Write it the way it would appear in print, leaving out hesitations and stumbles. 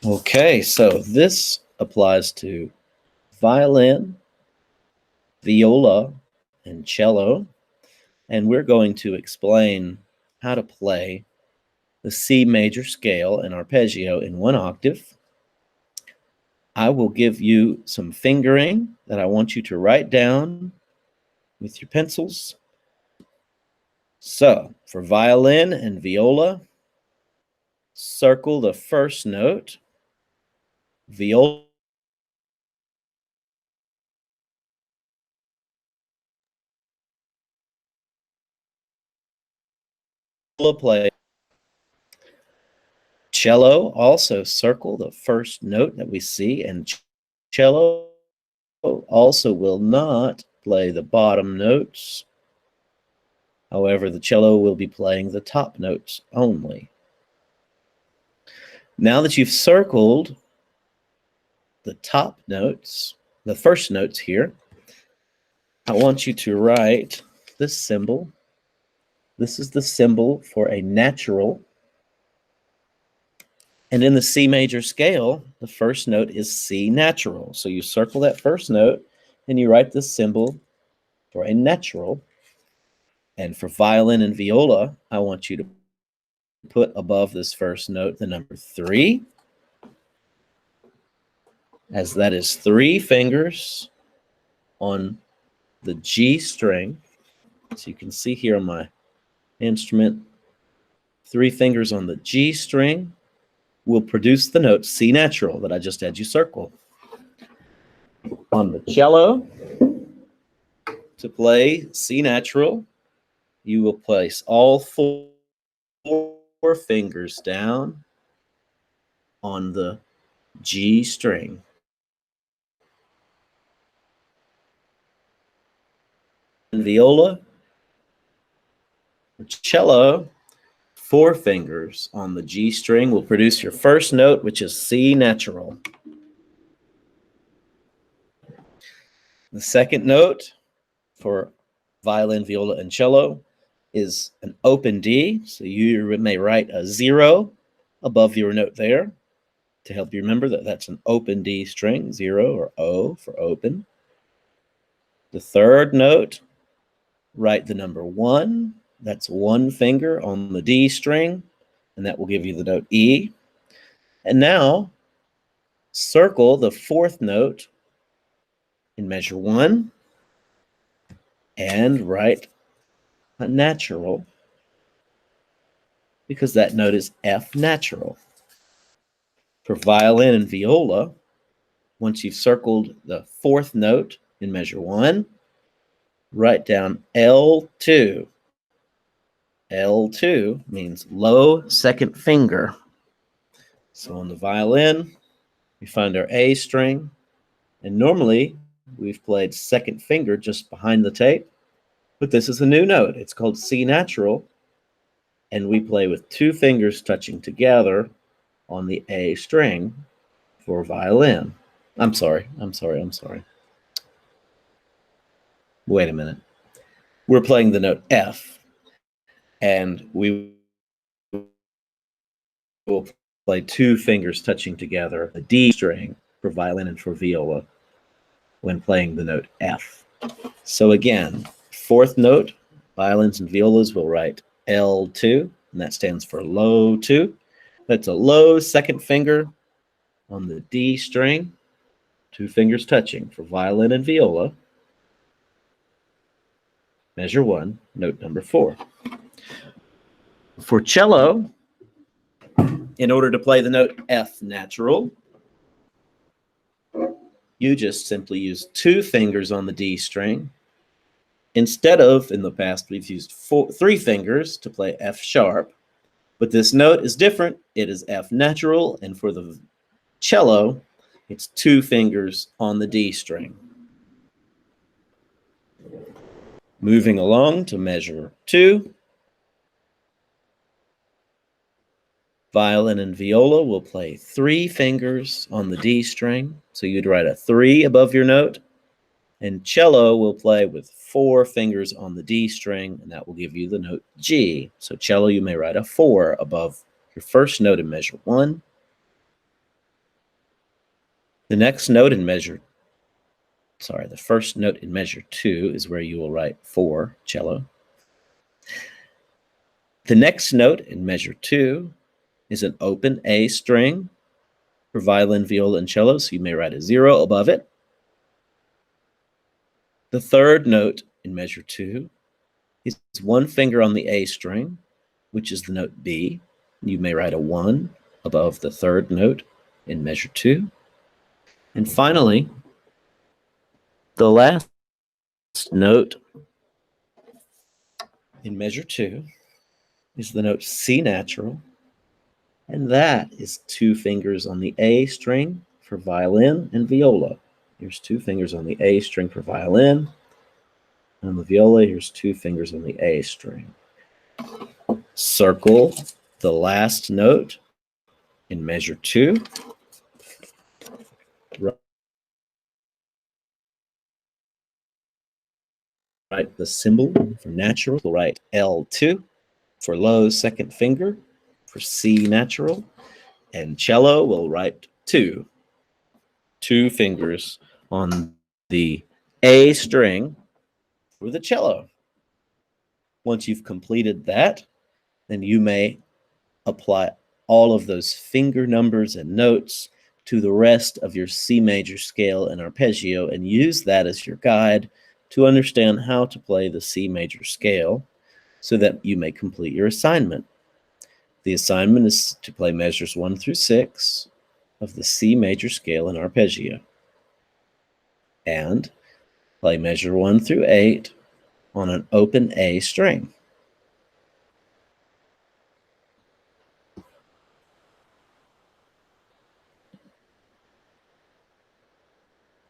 Okay, so this applies to violin, viola, and cello, and we're going to explain how to play the C major scale and arpeggio in one octave. I will give you some fingering that I want you to write down with your pencils. So, for violin and viola, circle the first note. Viola play. Cello, also circle the first note that we see, and cello also will not play the bottom notes. However, the cello will be playing the top notes only. Now that you've circled the top notes, the first notes here, I want you to write this symbol. This is the symbol for a natural. And in the C major scale, the first note is C natural. So you circle that first note and you write this symbol for a natural. And for violin and viola, I want you to put above this first note the number 3, as that is 3 fingers on the G string. So you can see here on my instrument, 3 fingers on the G string will produce the note C natural that I just had you circle. On the cello, to play C natural, you will place all 4 fingers down on the G string. And viola, or cello, 4 fingers on the G string will produce your first note, which is C natural. The second note for violin, viola, and cello is an open D. So you may write a 0 above your note there to help you remember that that's an open D string, 0 or O for open. The third note, write the number 1. That's 1 finger on the D string, and that will give you the note E. And now, circle the 4th note in measure 1 and write a natural, because that note is F natural. For violin and viola, once you've circled the 4th note in measure 1, write down L2. L2 means low second finger. So on the violin, we find our A string, and normally we've played second finger just behind the tape, but this is a new note. It's called C natural, and we play with 2 fingers touching together on the A string for violin. I'm sorry. Wait a minute. We're playing the note F, and we will play 2 fingers touching together, the D string for violin and for viola when playing the note F. So again, 4th note, violins and violas will write L2, and that stands for low 2. That's a low second finger on the D string, 2 fingers touching for violin and viola. Measure 1, note number 4. For cello, in order to play the note F natural, you just simply use 2 fingers on the D string. Instead of, in the past, we've used 3 fingers to play F sharp, but this note is different. It is F natural, and for the cello, it's 2 fingers on the D string. Moving along to measure 2, violin and viola will play 3 fingers on the D string. So you'd write a 3 above your note. And cello will play with 4 fingers on the D string, and that will give you the note G. So cello, you may write a 4 above your first note in measure 1. The next note in measure, the first note in measure 2 is where you will write 4, cello. The next note in measure 2 is an open A string for violin, viola, and cello, so you may write a 0 above it. The third note in measure 2 is 1 finger on the A string, which is the note B. You may write a 1 above the third note in measure 2. And finally, the last note in measure 2 is the note C natural, and that is 2 fingers on the A string for violin and viola. Here's 2 fingers on the A string for violin. On the viola, here's 2 fingers on the A string. Circle the last note in measure 2. Write the symbol for natural. We'll write L2 for low second finger for C natural. And cello will write 2 fingers on the A string for the cello. Once you've completed that, then you may apply all of those finger numbers and notes to the rest of your C major scale and arpeggio and use that as your guide to understand how to play the C major scale so that you may complete your assignment. The assignment is to play measures 1 through 6 of the C major scale and arpeggio, and play measure 1 through 8 on an open A string.